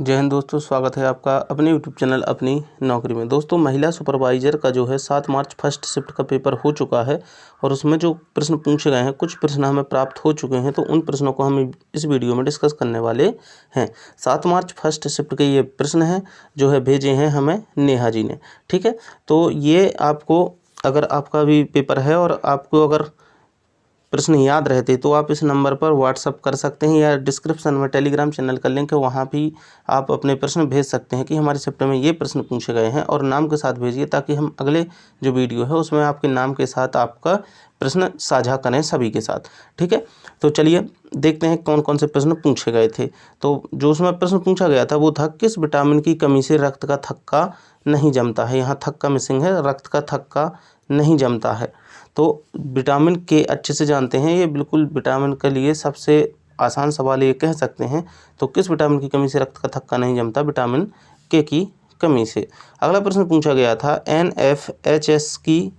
जय हिंद दोस्तों, स्वागत है आपका अपने यूट्यूब चैनल अपनी नौकरी में। दोस्तों, महिला सुपरवाइज़र का जो है 7 मार्च फर्स्ट शिफ्ट का पेपर हो चुका है और उसमें जो प्रश्न पूछे गए हैं, कुछ प्रश्न हमें प्राप्त हो चुके हैं, तो उन प्रश्नों को हम इस वीडियो में डिस्कस करने वाले हैं। 7 मार्च फर्स्ट शिफ्ट के ये प्रश्न हैं जो है भेजे हैं हमें नेहा जी ने। ठीक है, तो ये आपको अगर आपका भी पेपर है और आपको अगर प्रश्न याद रहते तो आप इस नंबर पर व्हाट्सअप कर सकते हैं या डिस्क्रिप्शन में टेलीग्राम चैनल का लिंक है, वहाँ भी आप अपने प्रश्न भेज सकते हैं कि हमारे शिफ्ट में ये प्रश्न पूछे गए हैं, और नाम के साथ भेजिए ताकि हम अगले जो वीडियो है उसमें आपके नाम के साथ आपका प्रश्न साझा करें सभी के साथ। ठीक है, तो चलिए देखते हैं कौन कौन से प्रश्न पूछे गए थे। तो जो उसमें प्रश्न पूछा गया था वो था, किस विटामिन की कमी से रक्त का थक्का नहीं जमता है। यहाँ थक्का मिसिंग है, रक्त का थक्का नहीं जमता है। तो विटामिन के अच्छे से जानते हैं, ये बिल्कुल विटामिन के लिए सबसे आसान सवाल ये कह सकते हैं। तो किस विटामिन की कमी से रक्त का थक्का नहीं जमता, विटामिन के की कमी से। अगला प्रश्न पूछा गया था, NFHS की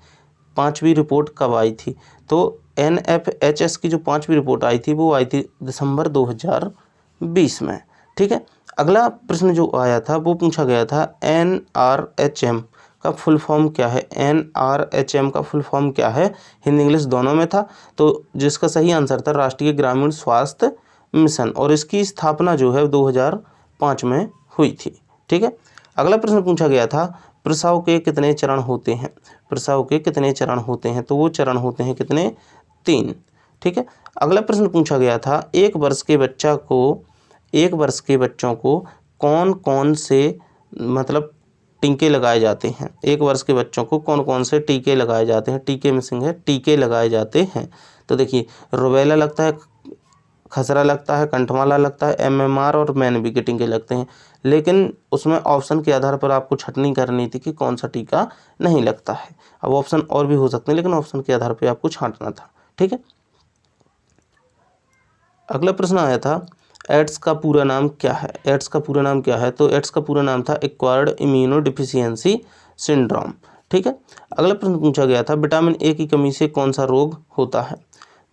5वीं रिपोर्ट कब आई थी। तो NFHS की जो 5वीं रिपोर्ट आई थी वो आई थी दिसंबर 2020 में। ठीक है, अगला प्रश्न जो आया था वो पूछा गया था, NRHM का फुल फॉर्म क्या है। NRHM का फुल फॉर्म क्या है, हिंदी इंग्लिश दोनों में था। तो जिसका सही आंसर था राष्ट्रीय ग्रामीण स्वास्थ्य मिशन, और इसकी स्थापना जो है 2005 में हुई थी। ठीक है, अगला प्रश्न पूछा गया था, प्रसव के कितने चरण होते हैं। प्रसव के कितने चरण होते हैं, तो वो चरण होते हैं कितने, 3। ठीक है, अगला प्रश्न पूछा गया था, 1 वर्ष के बच्चों को कौन कौन से मतलब टीके लगाए जाते हैं। 1 वर्ष के बच्चों को कौन कौन से टीके लगाए जाते हैं, टीके मिसिंग है, टीके लगाए जाते हैं। तो देखिए, रुबेला लगता है, खसरा लगता है, कंठमाला लगता है, MMR और मैनबी के टीके लगते हैं। लेकिन उसमें ऑप्शन के आधार पर आपको छटनी करनी थी कि कौन सा टीका नहीं लगता है। अब ऑप्शन और भी हो सकते हैं, लेकिन ऑप्शन के आधार पर आपको छांटना था। ठीक है, अगला प्रश्न आया था, एड्स का पूरा नाम क्या है। एड्स का पूरा नाम क्या है, तो एड्स का पूरा नाम था एक्वायर्ड इम्यूनो डिफिशियंसी सिंड्रोम। ठीक है, अगला प्रश्न पूछा गया था, विटामिन ए की कमी से कौन सा रोग होता है।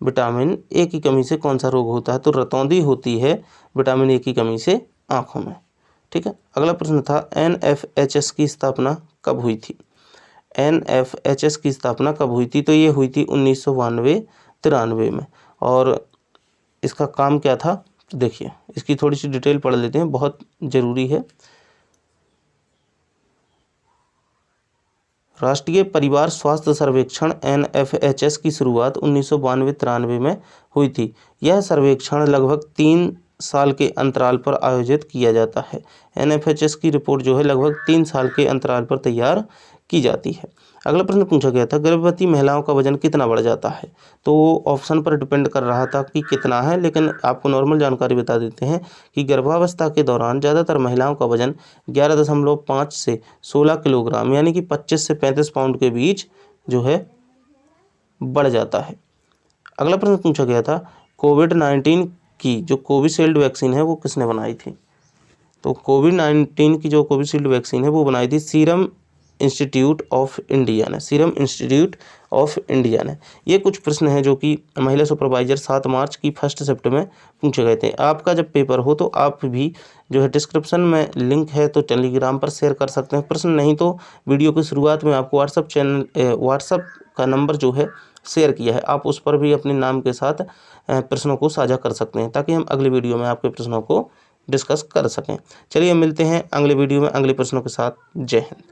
विटामिन ए की कमी से कौन सा रोग होता है, तो रतौंधी होती है विटामिन ए की कमी से आँखों में। ठीक है, अगला प्रश्न था, NFHS की स्थापना कब हुई थी। NFHS की स्थापना कब हुई थी, तो ये हुई थी 1992-93 में। और इसका काम क्या था, तो देखिए इसकी थोड़ी सी डिटेल पढ़ लेते हैं, बहुत ज़रूरी है। राष्ट्रीय परिवार स्वास्थ्य सर्वेक्षण NFHS की शुरुआत 1992-93 में हुई थी। यह सर्वेक्षण लगभग 3 साल के अंतराल पर आयोजित किया जाता है। NFHS की रिपोर्ट जो है लगभग 3 साल के अंतराल पर तैयार की जाती है। अगला प्रश्न पूछा गया था, गर्भवती महिलाओं का वजन कितना बढ़ जाता है। तो वो ऑप्शन पर डिपेंड कर रहा था कि कितना है, लेकिन आपको नॉर्मल जानकारी बता देते हैं कि गर्भावस्था के दौरान ज़्यादातर महिलाओं का वजन 11.5 से 16 किलोग्राम यानी कि 25 से 35 पाउंड के बीच जो है बढ़ जाता है। अगला प्रश्न पूछा गया था, कोविड-19 की जो कोविशील्ड वैक्सीन है वो किसने बनाई थी। तो कोविड-19 की जो कोविशील्ड वैक्सीन है वो बनाई थी सीरम इंस्टीट्यूट ऑफ इंडिया ने। सीरम इंस्टीट्यूट ऑफ इंडिया ने। ये कुछ प्रश्न हैं जो कि महिला सुपरवाइजर 7 मार्च की फर्स्ट शिफ्ट में पूछे गए थे। आपका जब पेपर हो तो आप भी जो है डिस्क्रिप्शन में लिंक है तो टेलीग्राम पर शेयर कर सकते हैं प्रश्न, नहीं तो वीडियो की शुरुआत में आपको व्हाट्सअप का नंबर जो है शेयर किया है, आप उस पर भी अपने नाम के साथ प्रश्नों को साझा कर सकते हैं ताकि हम अगले वीडियो में आपके प्रश्नों को डिस्कस कर सकें। चलिए मिलते हैं अगले वीडियो में अगले प्रश्नों के साथ। जय हिंद।